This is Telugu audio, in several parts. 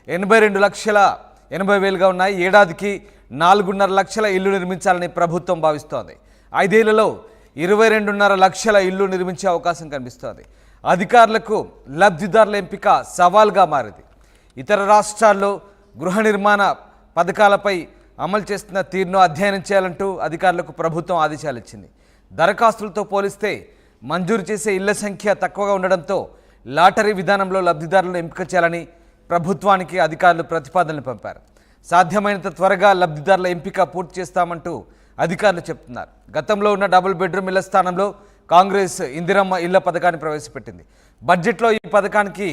82,80,000గా ఉన్నాయి. ఏడాదికి 4.5 లక్షల ఇల్లు నిర్మించాలని ప్రభుత్వం భావిస్తోంది. 5 ఏళ్లలో 22.5 లక్షల ఇల్లు నిర్మించే అవకాశం కనిపిస్తోంది. అధికారులకు లబ్ధిదారుల ఎంపిక సవాల్గా మారింది. ఇతర రాష్ట్రాల్లో గృహ నిర్మాణ పథకాలపై అమలు చేస్తున్న తీరును అధ్యయనం చేయాలంటూ అధికారులకు ప్రభుత్వం ఆదేశాలు ఇచ్చింది. దరఖాస్తులతో పోలిస్తే మంజూరు చేసే ఇళ్ల సంఖ్య తక్కువగా ఉండడంతో లాటరీ విధానంలో లబ్ధిదారులను ఎంపిక చేయాలని ప్రభుత్వానికి అధికారులు ప్రతిపాదనలు పంపారు. సాధ్యమైనంత త్వరగా లబ్ధిదారుల ఎంపిక పూర్తి చేస్తామంటూ అధికారులు చెప్తున్నారు. గతంలో ఉన్న డబుల్ బెడ్రూమ్ ఇళ్ల స్థానంలో కాంగ్రెస్ ఇందిరమ్మ ఇళ్ల పథకాన్ని ప్రవేశపెట్టింది. బడ్జెట్లో ఈ పథకానికి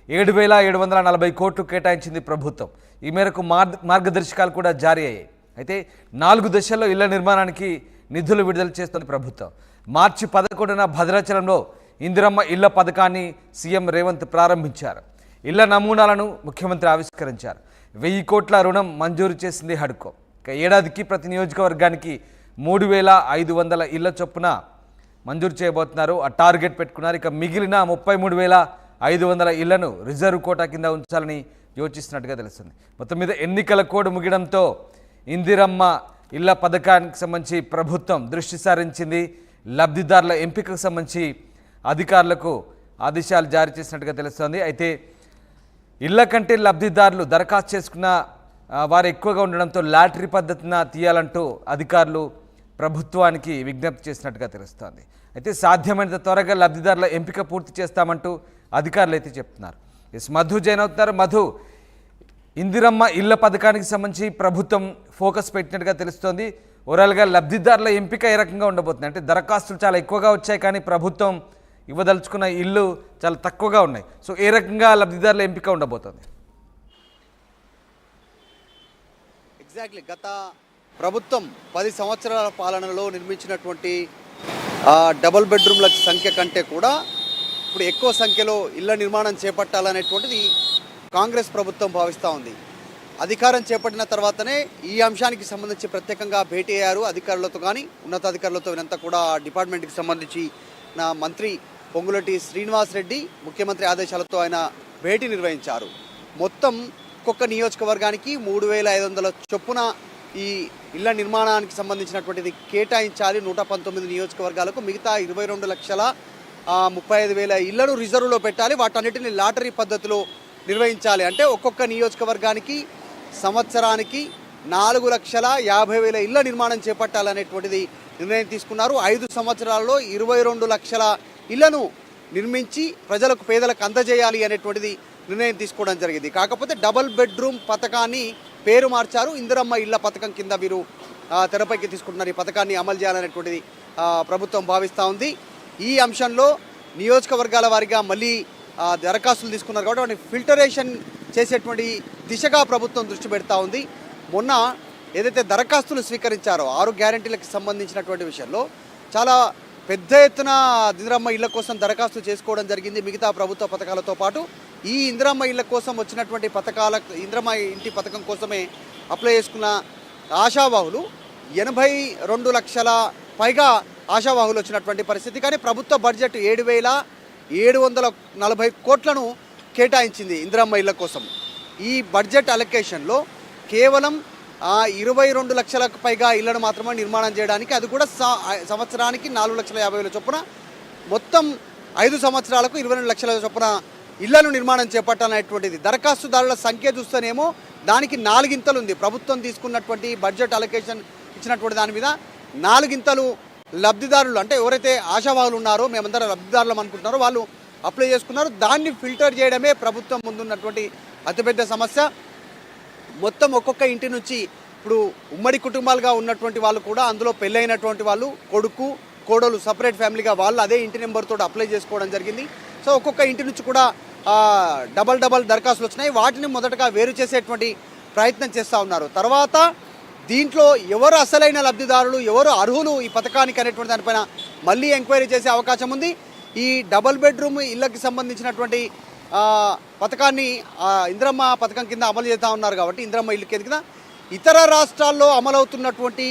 7,740 కోట్లు కేటాయించింది ప్రభుత్వం. ఈ మేరకు మార్గదర్శకాలు కూడా జారీ అయ్యాయి. అయితే 4 దశల్లో ఇళ్ల నిర్మాణానికి నిధులు విడుదల చేస్తోంది ప్రభుత్వం. మార్చి 11న భద్రాచలంలో ఇందిరమ్మ ఇళ్ల పథకాన్ని సీఎం రేవంత్ ప్రారంభించారు. ఇళ్ల నమూనాలను ముఖ్యమంత్రి ఆవిష్కరించారు. 1,000 కోట్ల రుణం మంజూరు చేసింది హడ్కో. ఇక ఏడాదికి ప్రతి నియోజకవర్గానికి 3,500 ఇళ్ల చొప్పున మంజూరు చేయబోతున్నారు. ఆ టార్గెట్ పెట్టుకున్నారు. ఇక మిగిలిన 33,500 ఇళ్లను రిజర్వ్ కోటా కింద ఉంచాలని యోచిస్తున్నట్టుగా తెలుస్తుంది. మొత్తం మీద ఎన్నికల కోడ్ ముగియడంతో ఇందిరమ్మ ఇళ్ల పథకానికి సంబంధించి ప్రభుత్వం దృష్టి సారించింది. లబ్ధిదారుల ఎంపికకు సంబంధించి అధికారులకు ఆదేశాలు జారీ చేసినట్టుగా తెలుస్తోంది. అయితే ఇళ్ల కంటే లబ్ధిదారులు దరఖాస్తు చేసుకున్న వారు ఎక్కువగా ఉండడంతో లాటరీ పద్ధతిన తీయాలంటూ అధికారులు ప్రభుత్వానికి విజ్ఞప్తి చేసినట్టుగా తెలుస్తోంది. అయితే సాధ్యమైనంత త్వరగా లబ్ధిదారుల ఎంపిక పూర్తి చేస్తామంటూ అధికారులు అయితే చెప్తున్నారు. మధు జైన్ అవుతున్నారు. మధు, ఇందిరమ్మ ఇళ్ల పథకానికి సంబంధించి ప్రభుత్వం ఫోకస్ పెట్టినట్టుగా తెలుస్తోంది. ఓవరాల్గా లబ్ధిదారుల ఎంపిక ఏ రకంగా ఉండబోతుంది? అంటే దరఖాస్తులు చాలా ఎక్కువగా వచ్చాయి, కానీ ప్రభుత్వం ఇవ్వదలుచుకున్న ఇల్లు చాలా తక్కువగా ఉన్నాయి. సో ఏ రకంగా లబ్ధిదారుల ఎంపిక ఉండబోతుంది? ఎగ్జాక్ట్లీ గత ప్రభుత్వం 10 సంవత్సరాల పాలనలో నిర్మించినటువంటి డబుల్ బెడ్రూమ్ల సంఖ్య కంటే కూడా ఇప్పుడు ఎక్కువ సంఖ్యలో ఇళ్ల నిర్మాణం చేపట్టాలనేటువంటిది కాంగ్రెస్ ప్రభుత్వం భావిస్తూ ఉంది. అధికారం చేపట్టిన తర్వాతనే ఈ అంశానికి సంబంధించి ప్రత్యేకంగా భేటీ అయ్యారు అధికారులతో, కానీ ఉన్నతాధికారులతో. ఇదంతా కూడా డిపార్ట్మెంట్కి సంబంధించి నా మంత్రి పొంగులేటి శ్రీనివాస్ రెడ్డి ముఖ్యమంత్రి ఆదేశాలతో ఆయన భేటీ నిర్వహించారు. మొత్తం ఒక్కొక్క నియోజకవర్గానికి 3,500 చొప్పున ఈ ఇళ్ల నిర్మాణానికి సంబంధించినటువంటిది కేటాయించాలి. 119 నియోజకవర్గాలకు మిగతా 22,35,000 ఇళ్లను రిజర్వ్లో పెట్టాలి. వాటన్నిటిని లాటరీ పద్ధతిలో నిర్వహించాలి. అంటే ఒక్కొక్క నియోజకవర్గానికి సంవత్సరానికి 4,50,000 ఇళ్ల నిర్మాణం చేపట్టాలనేటువంటిది నిర్ణయం తీసుకున్నారు. 5 సంవత్సరాల్లో 22 లక్షల ఇళ్లను నిర్మించి ప్రజలకు, పేదలకు అందజేయాలి అనేటువంటిది నిర్ణయం తీసుకోవడం జరిగింది. కాకపోతే డబుల్ బెడ్రూమ్ పథకాన్ని పేరు మార్చారు. ఇందిరమ్మ ఇళ్ల పథకం కింద వీరు తెరపైకి తీసుకుంటున్నారు. ఈ పథకాన్ని అమలు చేయాలనేటువంటిది ప్రభుత్వం భావిస్తూ ఉంది. ఈ అంశంలో నియోజకవర్గాల వారీగా మళ్ళీ దరఖాస్తులు తీసుకున్నారు కాబట్టి వాటిని ఫిల్టరేషన్ చేసేటువంటి దిశగా ప్రభుత్వం దృష్టి పెడతా ఉంది. మొన్న ఏదైతే దరఖాస్తులు స్వీకరించారో 6 గ్యారెంటీలకు సంబంధించినటువంటి విషయంలో చాలా పెద్ద ఎత్తున ఇందిరమ్మ ఇళ్ల కోసం దరఖాస్తు చేసుకోవడం జరిగింది. మిగతా ప్రభుత్వ పథకాలతో పాటు ఈ ఇందిరమ్మ ఇళ్ల కోసం వచ్చినటువంటి ఇందిరమ్మ ఇంటి పథకం కోసమే అప్లై చేసుకున్న ఆశావాహులు 82 లక్షల పైగా ఆశావాహులు వచ్చినటువంటి పరిస్థితి. కానీ ప్రభుత్వ బడ్జెట్ 7,740 కోట్లను కేటాయించింది ఇందిరమ్మ ఇళ్ల కోసం. ఈ బడ్జెట్ అలొకేషన్లో కేవలం 22 లక్షలకు పైగా ఇళ్లను మాత్రమే నిర్మాణం చేయడానికి, అది కూడా సంవత్సరానికి 4,50,000 చొప్పున, మొత్తం 5 సంవత్సరాలకు 22 లక్షల చొప్పున ఇళ్లను నిర్మాణం చేపట్టాలనేటువంటిది. దరఖాస్తుదారుల సంఖ్య చూస్తేనేమో దానికి 4 ఇంతలు ఉంది. ప్రభుత్వం తీసుకున్నటువంటి బడ్జెట్ అలొకేషన్ ఇచ్చినటువంటి దాని మీద 4 ఇంతలు లబ్ధిదారులు, అంటే ఎవరైతే ఆశావాహులు ఉన్నారో, మేమందరం లబ్ధిదారులం అనుకుంటున్నారో వాళ్ళు అప్లై చేసుకున్నారు. దాన్ని ఫిల్టర్ చేయడమే ప్రభుత్వం ముందున్నటువంటి అతిపెద్ద సమస్య. మొత్తం ఒక్కొక్క ఇంటి నుంచి ఇప్పుడు ఉమ్మడి కుటుంబాలుగా ఉన్నటువంటి వాళ్ళు కూడా, అందులో పెళ్ళైనటువంటి వాళ్ళు, కొడుకు కోడలు సపరేట్ ఫ్యామిలీగా వాళ్ళు అదే ఇంటి నెంబర్తో అప్లై చేసుకోవడం జరిగింది. సో ఒక్కొక్క ఇంటి నుంచి కూడా డబల్ దరఖాస్తులు వచ్చినాయి. వాటిని మొదటగా వేరు చేసేటువంటి ప్రయత్నం చేస్తూ ఉన్నారు. తర్వాత దీంట్లో ఎవరు అసలైన లబ్ధిదారులు, ఎవరు అర్హులు ఈ పథకానికి అనేటువంటి దానిపైన మళ్ళీ ఎంక్వైరీ చేసే అవకాశం ఉంది. ఈ డబుల్ బెడ్రూమ్ ఇళ్ళకి సంబంధించినటువంటి పథకాన్ని ఇందిరమ్మ పథకం కింద అమలు చేస్తూ ఉన్నారు కాబట్టి, ఇందిరమ్మ ఇల్లు కింద ఇతర రాష్ట్రాల్లో అమలవుతున్నటువంటి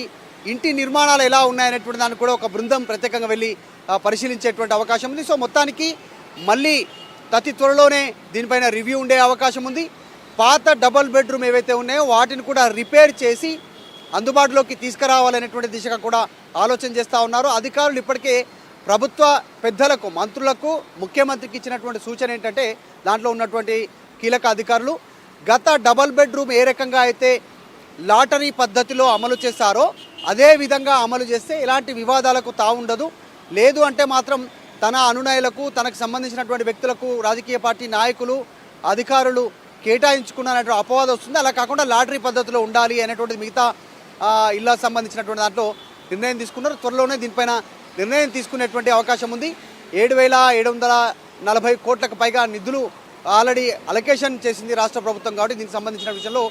ఇంటి నిర్మాణాలు ఎలా ఉన్నాయనేటువంటి దాన్ని కూడా ఒక బృందం ప్రత్యేకంగా వెళ్ళి పరిశీలించేటువంటి అవకాశం ఉంది. సో మొత్తానికి మళ్ళీ అతి త్వరలోనే దీనిపైన రివ్యూ ఉండే అవకాశం ఉంది. పాత డబుల్ బెడ్రూమ్ ఏవైతే ఉన్నాయో వాటిని కూడా రిపేర్ చేసి అందుబాటులోకి తీసుకురావాలనేటువంటి దిశగా కూడా ఆలోచన చేస్తూ ఉన్నారు. అధికారులు ఇప్పటికే ప్రభుత్వ పెద్దలకు, మంత్రులకు, ముఖ్యమంత్రికి ఇచ్చినటువంటి సూచన ఏంటంటే, దాంట్లో ఉన్నటువంటి కీలక అధికారులు గత డబుల్ బెడ్రూమ్ ఏ రకంగా అయితే లాటరీ పద్ధతిలో అమలు చేశారో అదే విధంగా అమలు చేస్తే ఎలాంటి వివాదాలకు తావుండదు. లేదు అంటే మాత్రం తన అనునాయులకు, తనకు సంబంధించినటువంటి వ్యక్తులకు, రాజకీయ పార్టీ నాయకులు, అధికారులు కేటాయించుకున్నటువంటి అపవాదం వస్తుంది. అలా కాకుండా లాటరీ పద్ధతిలో ఉండాలి అనేటువంటిది మిగతా ఇళ్ళకు సంబంధించినటువంటి దాంట్లో నిర్ణయం తీసుకున్నారు. త్వరలోనే దీనిపైన నిర్ణయం తీసుకునేటువంటి అవకాశం ఉంది. 7,740 కోట్లకు పైగా నిధులు ఆల్రెడీ అలొకేషన్ చేసింది రాష్ట్ర ప్రభుత్వం. కాబట్టి దీనికి సంబంధించిన విషయంలో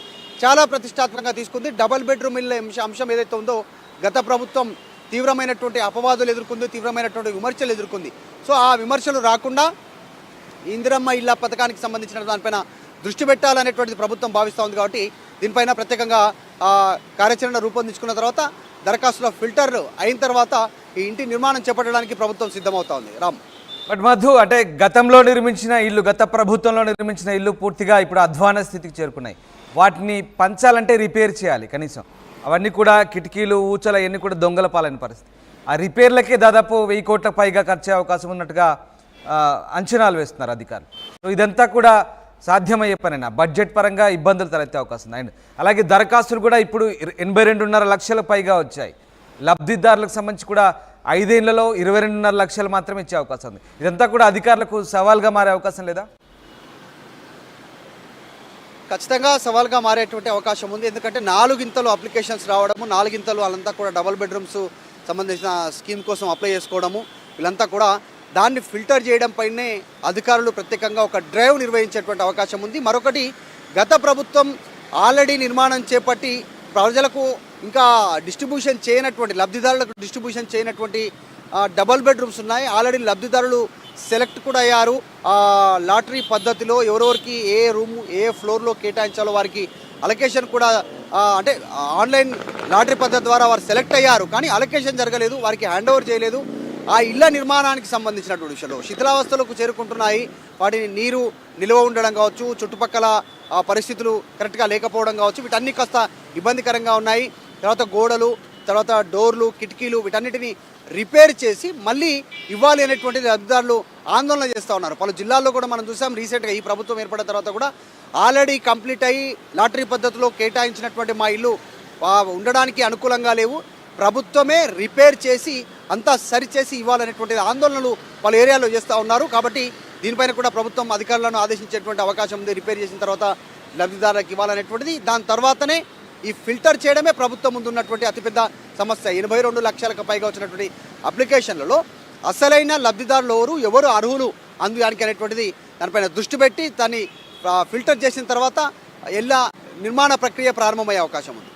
చాలా ప్రతిష్టాత్మకంగా తీసుకుంది. డబుల్ బెడ్రూమ్ ఇళ్ళ అంశం ఏదైతే ఉందో గత ప్రభుత్వం తీవ్రమైనటువంటి అపవాదులు ఎదుర్కొంది, తీవ్రమైనటువంటి విమర్శలు ఎదుర్కొంది. సో ఆ విమర్శలు రాకుండా ఇందిరమ్మ ఇళ్ళ పథకానికి సంబంధించిన దానిపైన దృష్టి పెట్టాలనేటువంటిది ప్రభుత్వం భావిస్తూ ఉంది. కాబట్టి దీనిపైన ప్రత్యేకంగా కార్యాచరణ రూపొందించుకున్న తర్వాత దరఖాస్తుల ఫిల్టర్ అయిన తర్వాత ఈ ఇంటి నిర్మాణం చేపట్టడానికి ప్రభుత్వం సిద్ధమవుతా ఉంది. రామ్, బట్ మధు, అంటే గతంలో నిర్మించిన ఇల్లు, గత ప్రభుత్వంలో నిర్మించిన ఇల్లు పూర్తిగా ఇప్పుడు అధ్వాన స్థితికి చేరుకున్నాయి. వాటిని పంచాలంటే రిపేర్ చేయాలి. కనీసం అవన్నీ కూడా కిటికీలు, ఊచలు అవన్నీ కూడా దొంగల పాలైన పరిస్థితి. ఆ రిపేర్లకే దాదాపు 1000 కోట్ల పైగా ఖర్చే అవకాశం ఉన్నట్టుగా అంచనాలు వేస్తున్నారు అధికారులు. సో ఇదంతా కూడా సాధ్యమయ్యే పనేనా? బడ్జెట్ పరంగా ఇబ్బందులు తలెత్తే అవకాశం ఉంది. అండ్ అలాగే దరఖాస్తులు కూడా ఇప్పుడు 82.5 లక్షల పైగా వచ్చాయి. లబ్ధిదారులకు సంబంధించి కూడా 5 ఏళ్లలో 22.5 లక్షలు మాత్రమే ఇచ్చే అవకాశం ఉంది. ఇదంతా కూడా అధికారులకు సవాల్గా మారే అవకాశం లేదా? ఖచ్చితంగా సవాల్గా మారేటువంటి అవకాశం ఉంది. ఎందుకంటే 4 ఇంతలు అప్లికేషన్స్ రావడము, 4 ఇంతలు వాళ్ళంతా కూడా డబుల్ బెడ్రూమ్స్ సంబంధించిన స్కీమ్ కోసం అప్లై చేసుకోవడము, వీళ్ళంతా కూడా దాన్ని ఫిల్టర్ చేయడం పైనే అధికారులు ప్రత్యేకంగా ఒక డ్రైవ్ నిర్వహించేటువంటి అవకాశం ఉంది. మరొకటి, గత ప్రభుత్వం ఆల్రెడీ నిర్మాణం చేపట్టి ప్రజలకు ఇంకా డిస్ట్రిబ్యూషన్ చేయనటువంటి, లబ్ధిదారులకు డిస్ట్రిబ్యూషన్ చేయనటువంటి డబుల్ బెడ్రూమ్స్ ఉన్నాయి. ఆల్రెడీ లబ్ధిదారులు సెలెక్ట్ కూడా అయ్యారు. లాటరీ పద్ధతిలో ఎవరెవరికి ఏ రూము, ఏ ఫ్లోర్లో కేటాయించాలో వారికి అలొకేషన్ కూడా అంటే ఆన్లైన్ లాటరీ పద్ధతి ద్వారా వారు సెలెక్ట్ అయ్యారు. కానీ అలొకేషన్ జరగలేదు, వారికి హ్యాండ్ ఓవర్ చేయలేదు. ఆ ఇళ్ల నిర్మాణానికి సంబంధించినటువంటి విషయంలో శిథిలావస్థలకు చేరుకుంటున్నాయి. వాటిని నీరు నిల్వ ఉండడం కావచ్చు, చుట్టుపక్కల పరిస్థితులు కరెక్ట్గా లేకపోవడం కావచ్చు, వీటన్నీ కాస్త ఇబ్బందికరంగా ఉన్నాయి. తర్వాత గోడలు, తర్వాత డోర్లు, కిటికీలు వీటన్నిటిని రిపేర్ చేసి మళ్ళీ ఇవ్వాలి అనేటువంటిది అధికారులు ఆందోళన చేస్తూ ఉన్నారు. పలు జిల్లాల్లో కూడా మనం చూసాం. రీసెంట్గా ఈ ప్రభుత్వం ఏర్పడిన తర్వాత కూడా ఆల్రెడీ కంప్లీట్ అయ్యి లాటరీ పద్ధతిలో కేటాయించినటువంటి మా ఇల్లు ఉండడానికి అనుకూలంగా లేవు, ప్రభుత్వమే రిపేర్ చేసి అంతా సరిచేసి ఇవ్వాలనేటువంటి ఆందోళనలు పలు ఏరియాలో చేస్తూ ఉన్నారు. కాబట్టి దీనిపైన కూడా ప్రభుత్వం అధికారులను ఆదేశించేటువంటి అవకాశం ఉంది. రిపేర్ చేసిన తర్వాత లబ్ధిదారులకు ఇవ్వాలనేటువంటిది. దాని తర్వాతనే ఈ ఫిల్టర్ చేయడమే ప్రభుత్వం ముందున్నటువంటి అతిపెద్ద సమస్య. 82 లక్షలకు పైగా వచ్చినటువంటి అప్లికేషన్లలో అసలైన లబ్ధిదారులు ఎవరు అర్హులు అందుదానికి అనేటువంటిది దానిపైన దృష్టి పెట్టి దాన్ని ఫిల్టర్ చేసిన తర్వాత ఎలా నిర్మాణ ప్రక్రియ ప్రారంభమయ్యే అవకాశం ఉంది.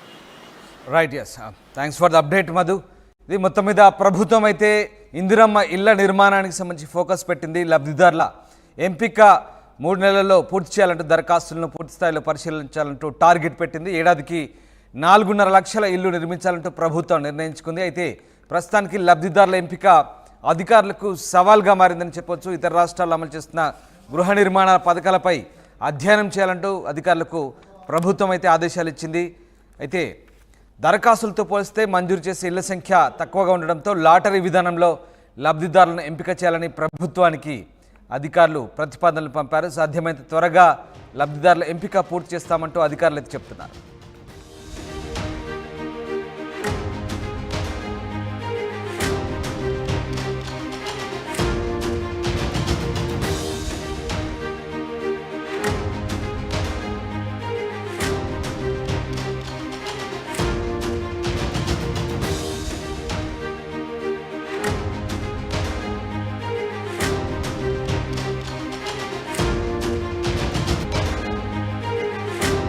Right, yes, thanks for the update Madhu. ఇది మొత్తం మీద ప్రభుత్వం అయితే ఇందిరమ్మ ఇళ్ల నిర్మాణానికి సంబంధించి ఫోకస్ పెట్టింది. లబ్ధిదారుల ఎంపిక 3 నెలల్లో పూర్తి చేయాలంటూ దరఖాస్తులను పూర్తి స్థాయిలో పరిశీలించాలంటూ టార్గెట్ పెట్టింది. ఏడాదికి 4.5 లక్షల ఇల్లు నిర్మించాలంటూ ప్రభుత్వం నిర్ణయించుకుంది. అయితే ప్రస్తుతానికి లబ్ధిదారుల ఎంపిక అధికారులకు సవాల్గా మారిందని చెప్పొచ్చు. ఇతర రాష్ట్రాల్లో అమలు చేస్తున్న గృహ నిర్మాణ పథకాలపై అధ్యయనం చేయాలంటూ అధికారులకు ప్రభుత్వం అయితే ఆదేశాలు ఇచ్చింది. అయితే దరఖాస్తులతో పోలిస్తే మంజూరు చేసే ఇళ్ల సంఖ్య తక్కువగా ఉండడంతో లాటరీ విధానంలో లబ్ధిదారులను ఎంపిక చేయాలని ప్రభుత్వానికి అధికారులు ప్రతిపాదనలు పంపారు. సాధ్యమైనంత త్వరగా లబ్ధిదారుల ఎంపిక పూర్తి చేస్తామంటూ అధికారులు అయితే చెప్తున్నారు.